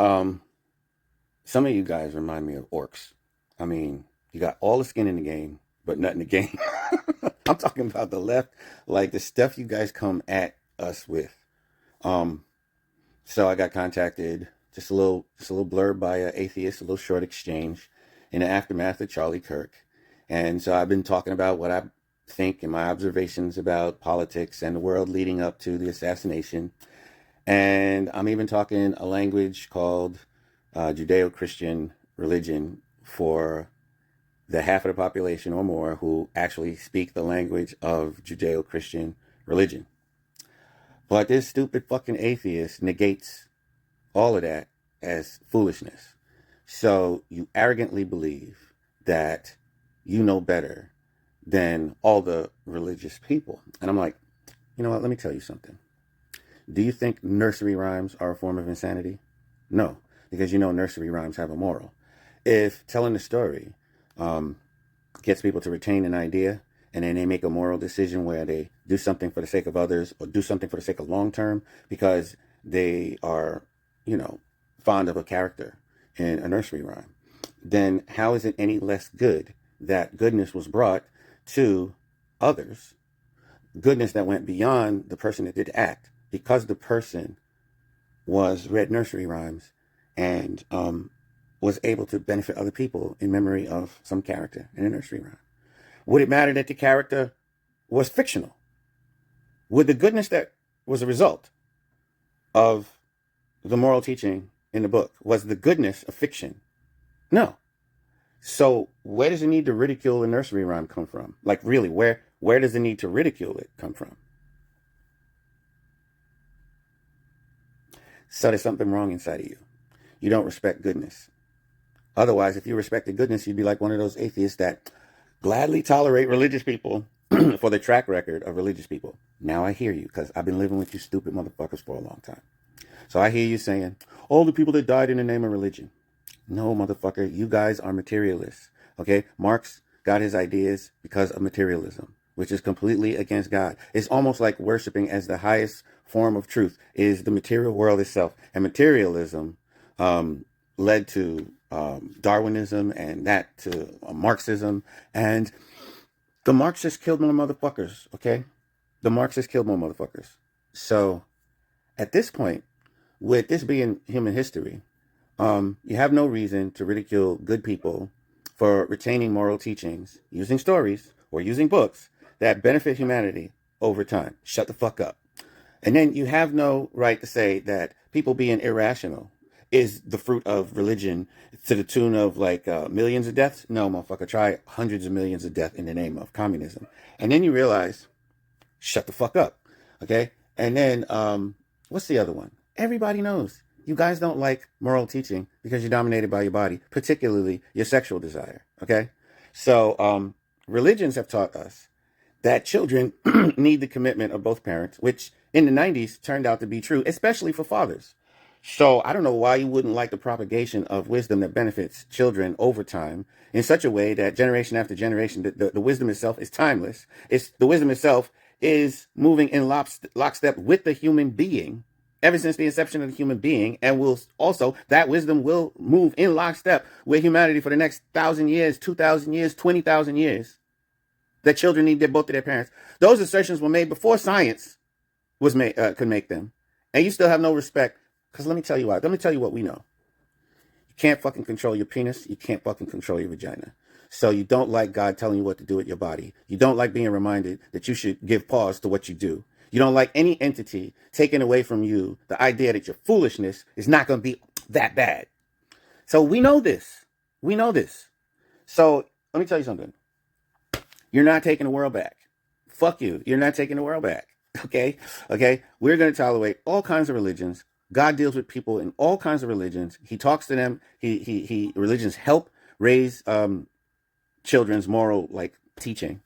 Um, some of you guys remind me of orcs. I mean, you got all the skin in the game, but nothing in the game. I'm talking about the left, like the stuff you guys come at us with. Um, so I got contacted, just a little blurb by an atheist, a little short exchange in the aftermath of Charlie Kirk. And so I've been talking about what I think and my observations about politics and the world leading up to the assassination. And I'm even talking a language called Judeo-Christian religion for the half of the population or more who actually speak the language of Judeo-Christian religion. But this stupid fucking atheist negates all of that as foolishness. So you arrogantly believe that you know better than all the religious people. And I'm like, you know what? Let me tell you something. Do you think nursery rhymes are a form of insanity? No, because you know nursery rhymes have a moral. If telling the story gets people to retain an idea and then they make a moral decision where they do something for the sake of others or do something for the sake of long term because they are, you know, fond of a character in a nursery rhyme, then how is it any less good that goodness was brought to others? Goodness that went beyond the person that did the act because the person was read nursery rhymes and was able to benefit other people in memory of some character in a nursery rhyme. Would it matter that the character was fictional? Would the goodness that was a result of the moral teaching in the book, was the goodness of fiction? No. So where does the need to ridicule a nursery rhyme come from? Like really, where does the need to ridicule it come from? So there's something wrong inside of you. You don't respect goodness. Otherwise, if you respected goodness, you'd be like one of those atheists that gladly tolerate religious people for the track record of religious people. Now I hear you, because I've been living with you stupid motherfuckers for a long time. So I hear you saying, all the people that died in the name of religion. No, motherfucker, you guys are materialists. Okay? Marx got his ideas because of materialism, which is completely against God. It's almost like worshiping as the highest form of truth is the material world itself. And materialism led to Darwinism and that to Marxism. And the Marxists killed more motherfuckers, okay? The Marxists killed more motherfuckers. So at this point, with this being human history, you have no reason to ridicule good people for retaining moral teachings, using stories or using books that benefit humanity over time. Shut the fuck up. And then you have no right to say that people being irrational is the fruit of religion to the tune of like millions of deaths. No, motherfucker, try hundreds of millions of deaths in the name of communism. And then you realize, shut the fuck up. Okay? And then, what's the other one? Everybody knows. You guys don't like moral teaching because you're dominated by your body, particularly your sexual desire. Okay? So, religions have taught us that children need the commitment of both parents, which in the 90s turned out to be true, especially for fathers. So I don't know why you wouldn't like the propagation of wisdom that benefits children over time in such a way that generation after generation, the wisdom itself is timeless. The wisdom itself is moving in lockstep with the human being ever since the inception of the human being, and will also, that wisdom will move in lockstep with humanity for the next 1,000 years, 2,000 years, 20,000 years. That children need both of their parents. Those assertions were made before science was made, could make them. And you still have no respect. Because let me tell you why. Let me tell you what we know. You can't fucking control your penis. You can't fucking control your vagina. So you don't like God telling you what to do with your body. You don't like being reminded that you should give pause to what you do. You don't like any entity taking away from you the idea that your foolishness is not going to be that bad. So we know this. We know this. So let me tell you something. You're not taking the world back. Fuck you. You're not taking the world back. Okay? Okay? We're going to tolerate all kinds of religions. God deals with people in all kinds of religions. He talks to them. Religions help raise children's moral like teaching.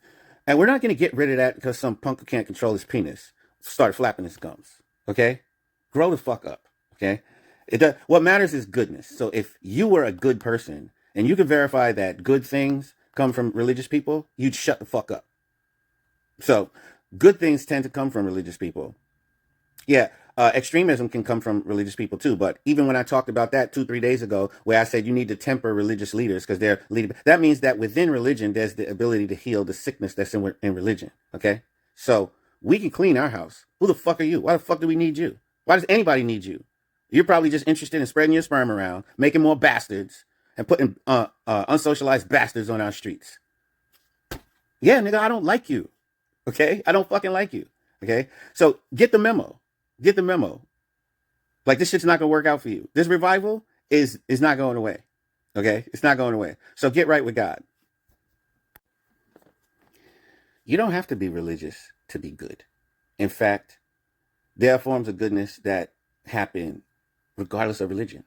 And we're not going to get rid of that because some punk who can't control his penis started flapping his gums. Okay? Grow the fuck up. Okay? What matters is goodness. So if you were a good person and you could verify that good things come from religious people, you'd shut the fuck up. So good things tend to come from religious people. Yeah, Extremism can come from religious people too. But even when I talked about that 2, 3 days ago, where I said you need to temper religious leaders because they're leading, that means that within religion, there's the ability to heal the sickness that's in religion. Okay. So we can clean our house. Who the fuck are you? Why the fuck do we need you? Why does anybody need you? You're probably just interested in spreading your sperm around, making more bastards, and putting unsocialized bastards on our streets. Yeah, nigga, I don't like you. Okay? I don't fucking like you. Okay? So get the memo. Get the memo. Like, this shit's not gonna work out for you. This revival is not going away. Okay? It's not going away. So get right with God. You don't have to be religious to be good. In fact, there are forms of goodness that happen regardless of religion,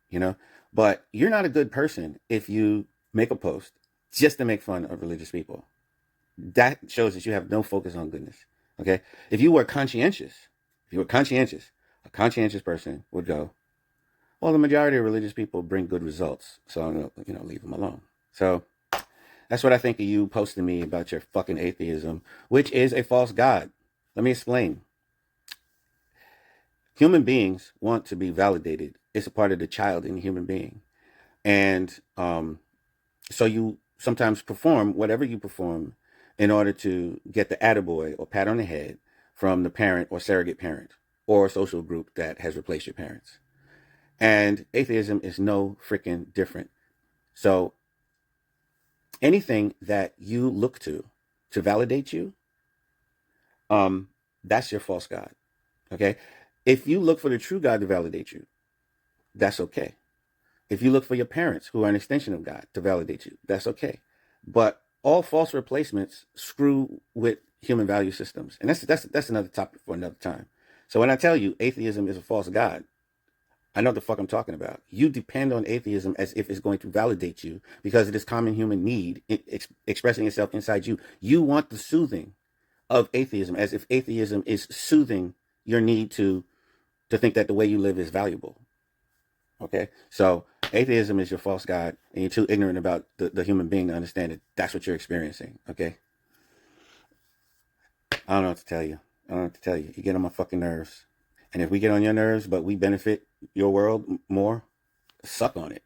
you know? But you're not a good person if you make a post just to make fun of religious people. That shows that you have no focus on goodness. Okay? If you were conscientious, a conscientious person would go, well, the majority of religious people bring good results, so I'm gonna, leave them alone. So that's what I think of you posting me about your fucking atheism, which is a false god. Let me explain. Human beings want to be validated. It's a part of the child in the human being. And so you sometimes perform whatever you perform in order to get the attaboy or pat on the head from the parent or surrogate parent or social group that has replaced your parents. And atheism is no freaking different. So anything that you look to validate you, that's your false god. Okay? If you look for the true God to validate you, that's okay. If you look for your parents, who are an extension of God, to validate you, that's okay. But all false replacements screw with human value systems. And that's another topic for another time. So when I tell you atheism is a false god, I know what the fuck I'm talking about. You depend on atheism as if it's going to validate you because it is common human need expressing itself inside you. You want the soothing of atheism as if atheism is soothing your need to think that the way you live is valuable. Okay? So atheism is your false god, and you're too ignorant about the human being to understand it. That's what you're experiencing. Okay? I don't know what to tell you. You get on my fucking nerves. And if we get on your nerves, but we benefit your world more, suck on it.